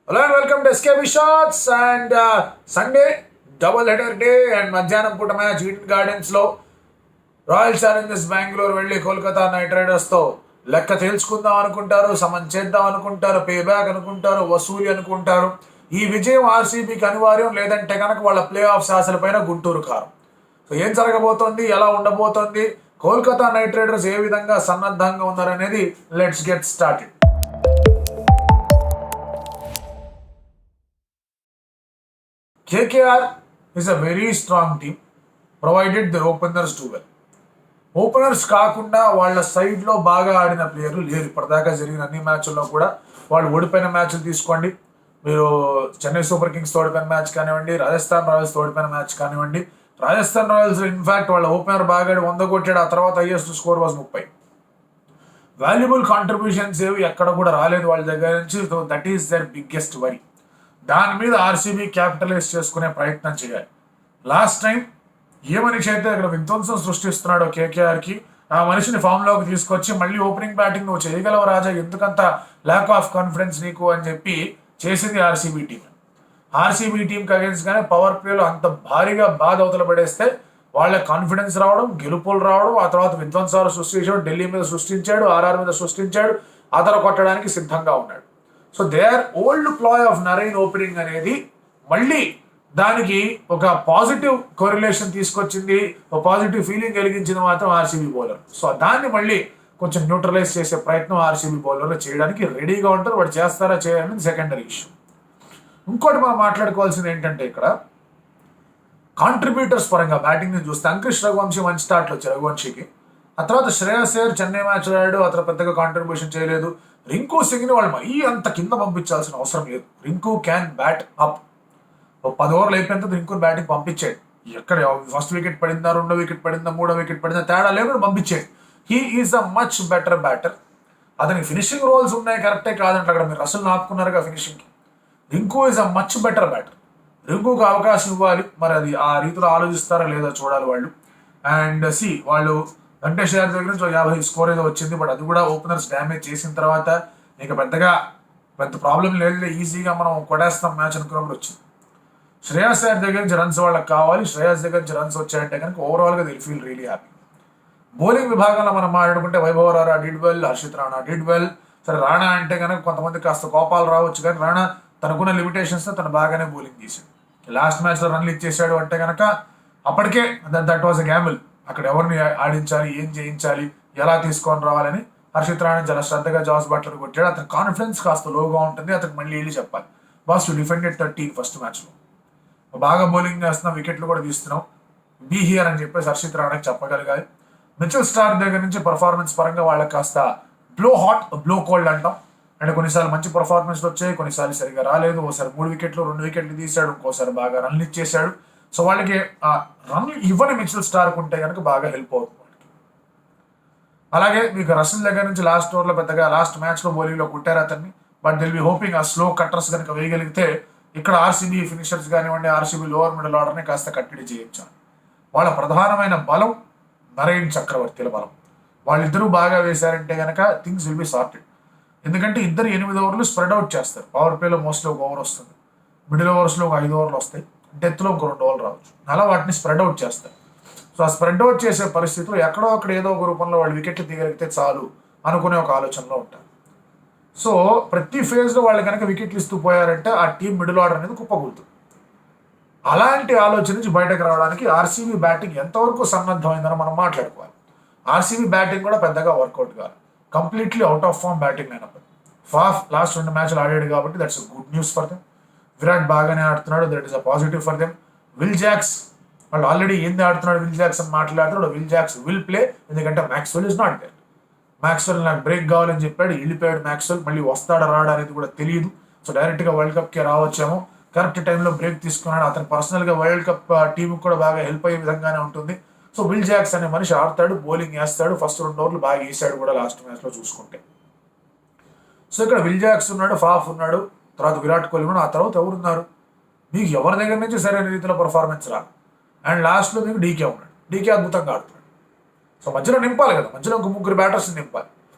Hello and welcome to SKB Shots and Sunday double header day and మధ్యాహ్నం పూట match Eden gardens లో royal Challengers Bengaluru వెళ్ళి Kolkata night riders తో లెక్క తేల్చుకుందాం అనుకుంటారు, సమన్ చేద్దాం అనుకుంటారు, పే బ్యాక్ అనుకుంటారు, వసూలి అనుకుంటారు. ఈ విజయం ఆర్సీబీకి అనివార్యం, లేదంటే కనుక వాళ్ళ ప్లే ఆఫ్ ఆశలపైన గుంటూరు కారు. సో ఏం జరగబోతోంది, ఎలా ఉండబోతోంది, కోల్కతా నైట్ రైడర్స్ ఏ విధంగా సన్నద్ధంగా ఉన్నారనేది let's get started. KKR is a very strong team provided their openers do well. Openers కాకుండా వాళ్ళ సైడ్లో బాగా ఆడిన ప్లేయర్లు లేరు. ఇప్పటిదాకా జరిగిన అన్ని మ్యాచ్ల్లో కూడా వాళ్ళు ఓడిపోయిన మ్యాచ్లు తీసుకోండి, మీరు చెన్నై సూపర్ కింగ్స్ ఓడిపోయిన మ్యాచ్ కానివ్వండి, రాజస్థాన్ రాయల్స్ ఓడిపోయిన మ్యాచ్ కానివ్వండి. రాజస్థాన్ రాయల్స్ ఇన్ఫాక్ట్ వాళ్ళ ఓపెనర్ బాగా 100 కొట్టాడు, ఆ తర్వాత highest score was 30. Valuable contributions ఏవి ఎక్కడ కూడా రాలేదు వాళ్ళ దగ్గర నుంచి. So that is the biggest worry. దాని మీద ఆర్సీబీ క్యాపిటలైజ్ చేసుకునే ప్రయత్నం చేయాలి. లాస్ట్ టైం ఏ మనిషి అయితే అక్కడ విధ్వంసం సృష్టిస్తున్నాడో కేకేఆర్కి, ఆ మనిషిని ఫామ్లోకి తీసుకొచ్చి మళ్ళీ ఓపెనింగ్ బ్యాటింగ్ నువ్వు చేయగలవు రాజా, ఎందుకంత ల్యాక్ ఆఫ్ కాన్ఫిడెన్స్ నీకు అని చెప్పి చేసింది ఆర్సీబీ టీం. ఆర్సీబీ టీంకి అగేన్స్ట్ గానే పవర్ ప్లేలో అంత భారీగా బాధ అవతల పడేస్తే వాళ్ళ కాన్ఫిడెన్స్ రావడం, గెలుపులు రావడం, ఆ తర్వాత విధ్వంసాలు సృష్టించాడు, ఢిల్లీ మీద సృష్టించాడు, ఆర్ఆర్ మీద సృష్టించాడు, ఆధార కొట్టడానికి సిద్ధంగా ఉన్నాడు. So their old ploy of Narine opening అనేది మళ్ళీ దానికి ఒక పాజిటివ్ కోరిలేషన్ తీసుకొచ్చింది, ఒక పాజిటివ్ ఫీలింగ్ కలిగించింది మాత్రం ఆర్సీబీ బౌలర్. సో దాన్ని మళ్ళీ కొంచెం న్యూట్రలైజ్ చేసే ప్రయత్నం ఆర్సీబీ బౌలర్లు చేయడానికి రెడీగా ఉంటారు. వాడు చేస్తారా చేయాలని సెకండరీ ఇష్యూ. ఇంకోటి మనం మాట్లాడుకోవాల్సింది ఏంటంటే ఇక్కడ కాంట్రిబ్యూటర్స్ పరంగా బ్యాటింగ్ ని చూస్తే అంకుష్ రఘువంశీ మంచి స్టార్ట్లు వచ్చాయి రఘువంశీకి. ఆ తర్వాత శ్రేయస్ అయ్యర్ చెన్నై మ్యాచ్ ఆడాడు, అతను పెద్దగా కాంట్రిబ్యూషన్ చేయలేదు. రింకు సింగ్ని వాళ్ళు మరీ అంత కింద పంపించాల్సిన అవసరం లేదు. Rinku can bat up. 10 ఓవర్లు అయిపోయిన రింకుని బ్యాటింగ్ పంపించాడు. ఎక్కడ ఫస్ట్ వికెట్ పడిందా, 2వ వికెట్ పడిందా, 3వ వికెట్ పడిందా తేడా లేకుండా పంపించాడు. He is a much better batter. అతనికి ఫినిషింగ్ రోల్స్ ఉన్నాయి, కరెక్టే కాదంటే అక్కడ మీరు రసల్ ఆపుకున్నారుగా ఫినిషింగ్కి. Rinku is a much better batter. రింకుకు అవకాశం ఇవ్వాలి, మరి అది ఆ రీతిలో ఆలోచిస్తారా లేదా చూడాలి వాళ్ళు. అండ్ వాళ్ళు వెంకటేష్ యాదవ్ దగ్గర నుంచి 50 స్కోర్ ఏదో వచ్చింది, బట్ అది కూడా ఓపెనర్స్ డ్యామేజ్ చేసిన తర్వాత ఇంకా పెద్ద ప్రాబ్లం లేదు, ఈజీగా మనం కొడేస్తాం మ్యాచ్ అనుకున్నప్పుడు వచ్చింది. శ్రేయస్ అయ్యర్ దగ్గర నుంచి రన్స్ వాళ్ళకి కావాలి. శ్రేయస్ దగ్గర నుంచి రన్స్ వచ్చాయంటే కనుక ఓవరాల్గా they'll feel really happy. Bowling విభాగంలో మనం మాట్లాడుకుంటే Vaibhav Rana did well, Harshit Rana did well. సరే రాణా అంటే కనుక కొంతమంది కాస్త కోపాలు రావచ్చు, కానీ రాణా తనకున్న లిమిటేషన్స్తో తను బాగానే బౌలింగ్ తీశాడు. లాస్ట్ మ్యాచ్లో రన్లు ఇచ్చేసాడు అంటే కనుక అప్పటికే దట్ వాజ్ అ గ్యామిల్. అక్కడ ఎవరిని ఆడించాలి, ఏం చేయించాలి, ఎలా తీసుకొని రావాలని హర్షిత్ రాణా చాలా శ్రద్ధగా జాస్ బట్లర్ కొట్టాడు. అతని కాన్ఫిడెన్స్ కాస్త లోగా ఉంటుంది, అతనికి మళ్ళీ వెళ్ళి చెప్పాలి, బాస్ టు డిఫెండెడ్ 30 ఫస్ట్ మ్యాచ్లో బాగా బౌలింగ్ చేస్తున్నాం, వికెట్లు కూడా తీస్తున్నాం, బీ హియర్ అని చెప్పేసి హర్షిత్ రాణాకి చెప్పగలగాలి. మిచెల్ స్టార్క్ దగ్గర నుంచి పర్ఫార్మెన్స్ పరంగా వాళ్ళకి కాస్త బ్లో హాట్ బ్లో కోల్డ్ అంటాం. అంటే కొన్నిసార్లు మంచి పర్ఫార్మెన్స్ వచ్చాయి, కొన్నిసార్లు సరిగా రాలేదు. ఒకసారి 3 వికెట్లు 2 వికెట్లు తీశాడు, ఇంకోసారి బాగా రన్లు ఇచ్చేశాడు. సో వాళ్ళకి ఆ రన్లు ఇవ్వని మిచెల్ స్టార్క్ ఉంటే కనుక బాగా హెల్ప్ అవుతుంది వాళ్ళకి. అలాగే మీకు రసల్ దగ్గర నుంచి లాస్ట్ ఓవర్లో పెద్దగా లాస్ట్ మ్యాచ్లో బౌలింగ్లో కొట్టారు అతన్ని, బట్ దిల్ బి హోపింగ్ ఆ స్లో కట్టర్స్ కనుక వేయగలిగితే ఇక్కడ ఆర్సీబీ ఫినిషర్స్ కానివ్వండి, ఆర్సీబీ లోవర్ మిడిల్ ఆర్డర్ని కాస్త కట్టడి చేయొచ్చు. వాళ్ళ ప్రధానమైన బలం నరేన్ చక్రవర్తిల బలం. వాళ్ళిద్దరూ బాగా వేశారంటే కనుక థింగ్స్ విల్ బి సార్టెడ్. ఎందుకంటే ఇద్దరు 8 ఓవర్లు స్ప్రెడ్ అవుట్ చేస్తారు. పవర్ ప్లేలో మోస్ట్లీ 1 ఓవర్ వస్తుంది, మిడిల్ ఓవర్స్లో 5 ఓవర్లు వస్తాయి, డెత్లో ఇంకో 2 ఓవర్లు రావచ్చు. అలా వాటిని స్ప్రెడ్ అవుట్ చేస్తారు. సో ఆ స్ప్రెడ్ అవుట్ చేసే పరిస్థితుల్లో ఎక్కడో అక్కడ ఏదో ఒక రూపంలో వాళ్ళు వికెట్లు తీయగలిగితే చాలు అనుకునే ఒక ఆలోచనలో ఉంటారు. సో ప్రతి ఫేజ్లో వాళ్ళు కనుక వికెట్లు ఇస్తూ పోయారంటే ఆ టీం మిడిల్ ఆర్డర్ అనేది కుప్పకూలుతుంది. అలాంటి ఆలోచన నుంచి బయటకు రావడానికి ఆర్సీబీ బ్యాటింగ్ ఎంతవరకు సన్నద్ధమైందని మనం మాట్లాడుకోవాలి. ఆర్సీబీ బ్యాటింగ్ కూడా పెద్దగా వర్కౌట్ కాదు, completely out of form batting అయినప్పుడు. ఫాఫ్ లాస్ట్ 2 మ్యాచ్లు ఆడాడు కాబట్టి that's good news for them. Virat బాగానే ఆడుతున్నాడు, that is a positive for them. Will Jacks వాళ్ళు ఆల్రెడీ ఏంది ఆడుతున్నాడు విల్ జాక్స్ అని మాట్లాడుతున్నాడు. విల్ జాక్స్ విల్ ప్లే, ఎందుకంటే Maxwell is not there. Maxwell నాకు బ్రేక్ కావాలని చెప్పాడు, వెళ్ళిపోయాడు మ్యాక్స్వెల్. మళ్ళీ వస్తాడా రాడా అనేది కూడా తెలియదు. సో డైరెక్ట్గా వరల్డ్ కప్కే రావచ్చేమో. కరెక్ట్ టైంలో బ్రేక్ తీసుకున్నాడు. అతను పర్సనల్గా వరల్డ్ కప్ టీంకి కూడా బాగా హెల్ప్ అయ్యే విధంగానే ఉంటుంది. సో విల్ జాక్స్ అనే మనిషి ఆడతాడు, బౌలింగ్ వేస్తాడు. ఫస్ట్ 2 ఓవర్లు బాగా వేసాడు కూడా లాస్ట్ మ్యాచ్లో చూసుకుంటే. సో ఇక్కడ విల్ జాక్స్ ఉన్నాడు, ఫాఫ్ ఉన్నాడు, తర్వాత విరాట్ కోహ్లీ ఉన్నాడు. ఆ తర్వాత ఎవరున్నారు, మీకు ఎవరి దగ్గర నుంచి సరైన రీతిలో పర్ఫార్మెన్స్ రాదు. అండ్ లాస్ట్లో మీకు డీకే ఉన్నాడు. డీకే అద్భుతంగా ఆడుతున్నాడు. సో మధ్యలో నింపాలి కదా, మధ్యలో ఇంకో 3 బ్యాటర్స్ నింపాలి.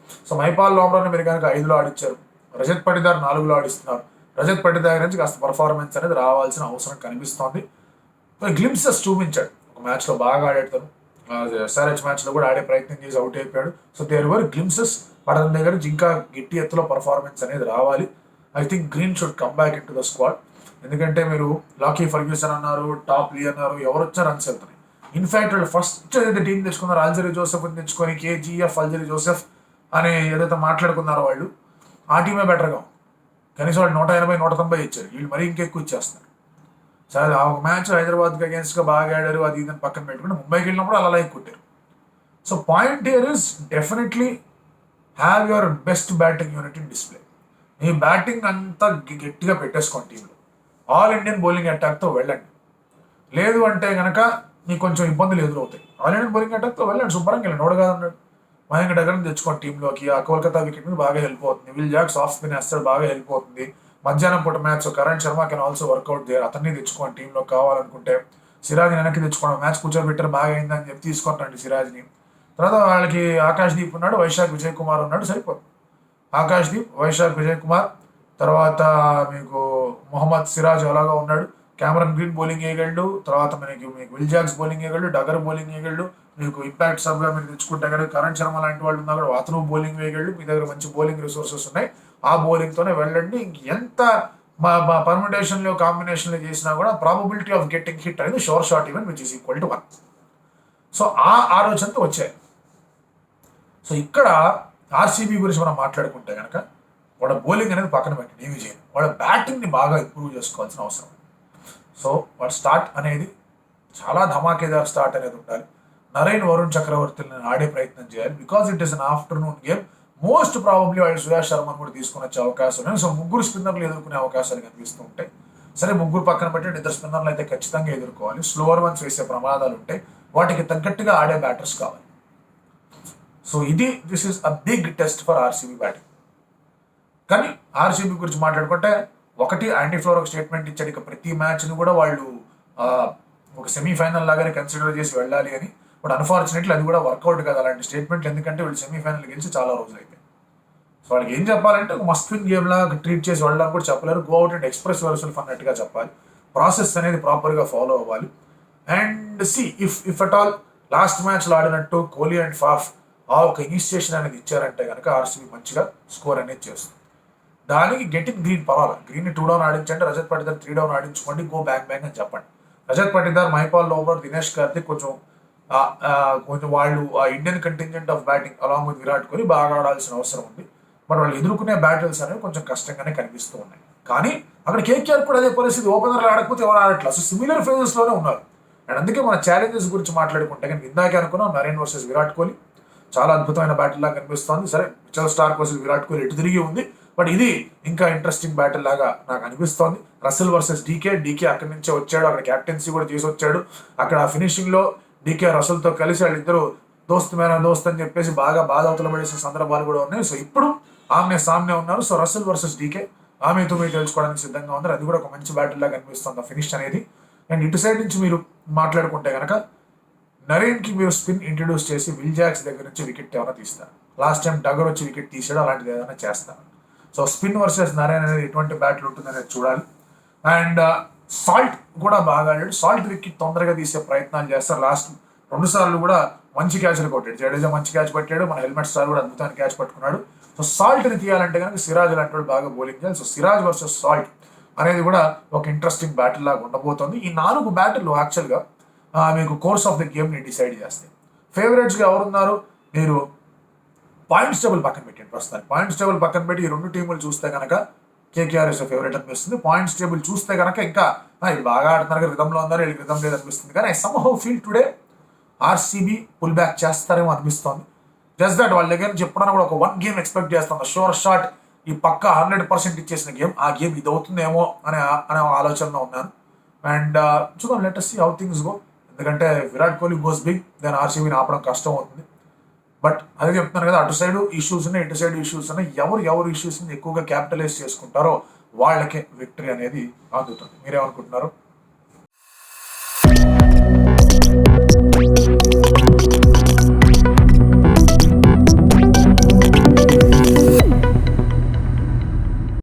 సో మైపాల్ లోమ్రాన్ని మీరు కనుక 5లో ఆడిచ్చారు, రజత్ పటిదార్ 4లో ఆడిస్తున్నారు. రజత్ పటిదార్ నుంచి కాస్త పర్ఫార్మెన్స్ అనేది రావాల్సిన అవసరం కనిపిస్తోంది. గ్లిమ్సెస్ చూపించాడు, ఒక మ్యాచ్లో బాగా ఆడాడు తను. ఎస్ఆర్హెచ్ మ్యాచ్లో కూడా ఆడే ప్రయత్నం చేసి అవుట్ అయిపోయాడు. So there were glimpses. పడన దగ్గర నుంచి ఇంకా గట్టి ఎత్తులో పర్ఫార్మెన్స్ అనేది రావాలి. I think Green should come back into the squad. ఎందుకంటే మీరు లాకీ ఫర్గ్యూసన్ అన్నారు, టాప్ లీ అన్నారు, ఎవరు వచ్చా రన్స్ వెళ్తున్నాయి. ఇన్ఫాక్ట్ వాళ్ళు ఫస్ట్ ఏదైతే టీం తెచ్చుకున్నారో అల్జరీ జోసెఫ్ తెచ్చుకొని కేజీఎఫ్ అల్జరీ జోసెఫ్ అని ఏదైతే మాట్లాడుకున్నారో వాళ్ళు, ఆ టీమే బెటర్గా ఉంది. కనీసం వాళ్ళు 180, 190 ఇచ్చారు. వీళ్ళు మరీ ఇంకెక్కువ ఇచ్చేస్తున్నారు. సరే ఆ ఒక మ్యాచ్ హైదరాబాద్కి అగేన్స్ట్గా బాగా ఆడారు, అది ఇదని పక్కన పెట్టుకుంటే ముంబైకి వెళ్ళినప్పుడు అలా లైక్ కొట్టారు. So point here is definitely have your best batting unit in display. Me batting అంతా గట్టిగా పెట్టేసుకోండి టీంలో. ఆల్ ఇండియన్ బౌలింగ్ అటాక్తో వెళ్ళండి. లేదు అంటే కనుక మీకు కొంచెం ఇబ్బందులు ఎదురవుతాయి. ఆల్ ఇండియన్ బౌలింగ్ అటాక్తో వెళ్ళండి, శుభ్రంగా వెళ్ళండి. నోడు కాదన్నాడు. మయాంక్ దగ్గర తెచ్చుకోండి టీంలోకి. ఆ కోల్కతా వికెట్ మీద బాగా హెల్ప్ అవుతుంది. విల్ జాక్స్ ఆఫ్ స్పిన్ వేస్తాడు, బాగా హెల్ప్ అవుతుంది. మధ్యాహ్నం పూట match Karan Sharma can also work out there. అతన్ని తెచ్చుకోండి టీంలో కావాలనుకుంటే. సిరాజ్ని వెనక్కి తెచ్చుకోండి. మ్యాచ్ కూర్చోబెట్టారు, బాగా అయిందని చెప్పి తీసుకుంటాండి సిరాజ్ని. తర్వాత వాళ్ళకి ఆకాశ్దీప్ ఉన్నాడు, వైశాఖ్ విజయ్ కుమార్ ఉన్నాడు, సరిపోదు. ఆకాశ్దీప్, వైశాఖ్ విజయ్ కుమార్, తర్వాత మీకు మొహమ్మద్ సిరాజ్ అలాగా ఉన్నాడు. క్యామరన్ గ్రీన్ బౌలింగ్ వేయగలడు. తర్వాత మీకు విల్ జాక్స్ బౌలింగ్ వేయగలడు, డగర్ బౌలింగ్ వేయగలడు. మీకు ఇంపాక్ట్ సబ్గా మీరు తెచ్చుకుంటే కనుక కరణ్ శర్మ లాంటి వాళ్ళు ఉన్నా కూడా అతను బౌలింగ్ వేయగలడు. మీ దగ్గర మంచి బౌలింగ్ రిసోర్సెస్ ఉన్నాయి. ఆ బౌలింగ్తోనే వెళ్ళండి. ఎంత మా పర్మిటేషన్లో కాంబినేషన్లో చేసినా కూడా ప్రాబబిలిటీ ఆఫ్ గెట్టింగ్ హిట్ అనేది sure shot even which is equal to 1. So ఆ ఆలోచనతో వచ్చాయి. సో ఇక్కడ ఆర్సీబీ గురించి మనం మాట్లాడుకుంటే కనుక వాళ్ళ బౌలింగ్ అనేది పక్కన పెట్టండి, ఏమి చేయండి. వాళ్ళ బ్యాటింగ్ని బాగా ఇంప్రూవ్ చేసుకోవాల్సిన అవసరం. సో వాళ్ళ స్టార్ట్ అనేది చాలా ధమాకేదార్ స్టార్ట్ అనేది ఉండాలి. నరేన్, వరుణ్ చక్రవర్తిని ఆడే ప్రయత్నం చేయాలి. Because it is an afternoon game. Most probably వాళ్ళు సుయాష్ శర్మను కూడా తీసుకుని వచ్చే అవకాశం ఉన్నాయి. సో ముగ్గురు స్పిన్నర్లు ఎదుర్కొనే అవకాశాలు కనిపిస్తూ ఉంటాయి. సరే ముగ్గురు పక్కన పెట్టి 2 స్పిన్నర్లు అయితే ఖచ్చితంగా ఎదుర్కోవాలి. స్లోవర్ వన్స్ వేసే ప్రమాదాలు ఉంటాయి. వాటికి తగ్గట్టుగా ఆడే బ్యాటర్స్ కావాలి. So this is a big test for RCB batting. కానీ ఆర్సీబీ గురించి మాట్లాడుకుంటే ఒకటి యాంటీ ఫ్లోర్ ఒక స్టేట్మెంట్ ఇచ్చాడు, ఇక ప్రతి మ్యాచ్ని కూడా వాళ్ళు ఒక సెమీఫైనల్ లాగానే కన్సిడర్ చేసి వెళ్ళాలి అని. బట్ అన్ఫార్చునేట్లీ అది కూడా వర్కౌట్ కాదు అలాంటి స్టేట్మెంట్లు. ఎందుకంటే వీళ్ళు సెమీఫైనల్ గెలిచి చాలా రోజులు అయిపోయింది. సో వాళ్ళకి ఏం చెప్పాలంటే ఒక మస్ట్ విన్ గేమ్ లాగా ట్రీట్ చేసి వెళ్ళడానికి కూడా చెప్పలేరు. Go out and express yourself అన్నట్టుగా చెప్పాలి. ప్రాసెస్ అనేది ప్రాపర్గా ఫాలో అవ్వాలి. And if at all last మ్యాచ్లో ఆడినట్టు కోహ్లీ అండ్ ఫాఫ్ ఒక ఇనిషియేషన్ అనేది ఇచ్చారంటే కనుక ఆర్సీబీ మంచిగా స్కోర్ అనేది చేస్తుంది. దానికి గెటింగ్ గ్రీన్ పర్వాలా. గ్రీన్ 2 డౌన్ ఆడించండి, రజత్ పటిదార్ 3 డౌన్ ఆడించుకోండి, గో బ్యాక్ అని చెప్పండి. రజత్ పటిదార్, మైపాల్ లోవర్, దినేష్ కార్తిక్ కొంచెం వాళ్ళు ఆ Indian contingent of batting along with Virat Kohli బాగా ఆడాల్సిన అవసరం ఉంది. బట్ వాళ్ళు ఎదుర్కొనే బ్యాటిల్స్ అనేవి కొంచెం కష్టంగానే కనిపిస్తూ ఉన్నాయి. కానీ అక్కడ కేకేఆర్ కూడా అదే పరిస్థితి. ఓపెనర్లు ఆడకపోతే ఎవరు ఆడట్లేదు. సో సిమిలర్ ఫేజెస్లోనే ఉన్నారు. అండ్ అందుకే మన ఛాలెంజెస్ గురించి మాట్లాడుకుంటే కానీ ఇందాకే అనుకున్నాం నరేన్ వర్సెస్ విరాట్ కోహ్లీ చాలా అద్భుతమైన బ్యాటిల్ లాగా కనిపిస్తోంది. సరే Mitchell Starc versus Virat Kohli ఎటు తిరిగి ఉంది. బట్ ఇది ఇంకా ఇంట్రెస్టింగ్ బ్యాటిల్ లాగా నాకు అనిపిస్తోంది. రసెల్ వర్సెస్ డీకే అక్కడి నుంచే వచ్చాడు, అక్కడ క్యాప్టెన్సీ కూడా చేసి వచ్చాడు. అక్కడ ఫినిషింగ్ లో డీకే రసెల్తో కలిసి వాళ్ళిద్దరు దోస్త్ అని చెప్పేసి బాగా బాధవతలు పడేసిన సందర్భాలు కూడా ఉన్నాయి. సో ఇప్పుడు ఆమె సామ్నే ఉన్నారు. సో రసెల్ వర్సెస్ డీకే ఆమెతో మీరు తెలుసుకోవడానికి సిద్ధంగా ఉన్నారు. అది కూడా ఒక మంచి బ్యాటిల్ లాగా కనిపిస్తుంది ఆ ఫినిష్ అనేది. అండ్ ఇటు సైడ్ నుంచి మీరు మాట్లాడుకుంటే కనుక నరేన్కి మీరు స్పిన్ ఇంట్రడ్యూస్ చేసి విల్ జాక్స్ దగ్గర నుంచి వికెట్ ఏమైనా తీస్తారు. లాస్ట్ టైం డగర్ వచ్చి వికెట్ తీసాడు, అలాంటిది ఏదైనా చేస్తారు. సో స్పిన్ వర్సెస్ నరేన్ అనేది ఎటువంటి బ్యాటిల్ ఉంటుంది అనేది చూడాలి. అండ్ సాల్ట్ కూడా బాగా ఆడాడు. సాల్ట్ వికెట్ తొందరగా తీసే ప్రయత్నాలు చేస్తారు. లాస్ట్ 2 సార్లు కూడా మంచి క్యాచ్లు కొట్టాడు. జడేజా మంచి క్యాచ్ పట్టాడు, మన హెల్మెట్ స్టార్ కూడా అద్భుతమైన క్యాచ్ పట్టుకున్నాడు. సో సాల్ట్ని తీయాలంటే కనుక సిరాజ్ లాంటి వాడు బాగా బౌలింగ్ చేయాలి. సో సిరాజ్ వర్సెస్ సాల్ట్ అనేది కూడా ఒక ఇంట్రెస్టింగ్ బ్యాటిల్ లాగా ఉండబోతోంది. ఈ 4 బ్యాటిల్ యాక్చువల్గా మీకు కోర్స్ ఆఫ్ ద గేమ్ని డిసైడ్ చేస్తాయి. ఫేవరెట్స్గా ఎవరున్నారు మీరు పాయింట్స్ టేబుల్ పక్కన పెట్టండి. ప్రస్తుతానికి పాయింట్స్ టేబుల్ పక్కన పెట్టి ఈ 2 టీములు చూస్తే కనుక కేకేఆర్ ఇస్ ఫేవరెట్ అనిపిస్తుంది. పాయింట్స్ టేబుల్ చూస్తే కనుక ఇంకా ఇది బాగా ఆడుతున్నారు, రిధంలో ఉన్నారు, వీళ్ళకి రిధం లేదు అనిపిస్తుంది. కానీ I somehow feel today RCB pull back చేస్తారేమో అనిపిస్తోంది. జస్ట్ దట్ వాళ్ళ దగ్గర నుంచి ఎప్పుడైనా కూడా ఒక 1 గేమ్ ఎక్స్పెక్ట్ చేస్తాం. షోర్ షాట్ ఈ పక్క 100% ఇచ్చేసిన గేమ్, ఆ గేమ్ ఇది అవుతుందేమో అనే ఆలోచనలో ఉన్నాను. అండ్ చూద్దాం, let us see how things go. ఎందుకంటే విరాట్ కోహ్లీ గోస్ బిగ్, దాని ఆర్సీబీని ఆపడం కష్టం అవుతుంది. బట్ అదే చెప్తున్నాను కదా, అటు సైడ్ ఇష్యూస్ ఉన్నాయి, ఇటు సైడ్ ఇష్యూస్ ఉన్నాయి. ఎవరు ఇష్యూస్ని ఎక్కువగా క్యాపిటలైజ్ చేసుకుంటారో వాళ్ళకే విక్టరీ అనేది అందుతుంది. మీరేమనుకుంటున్నారు?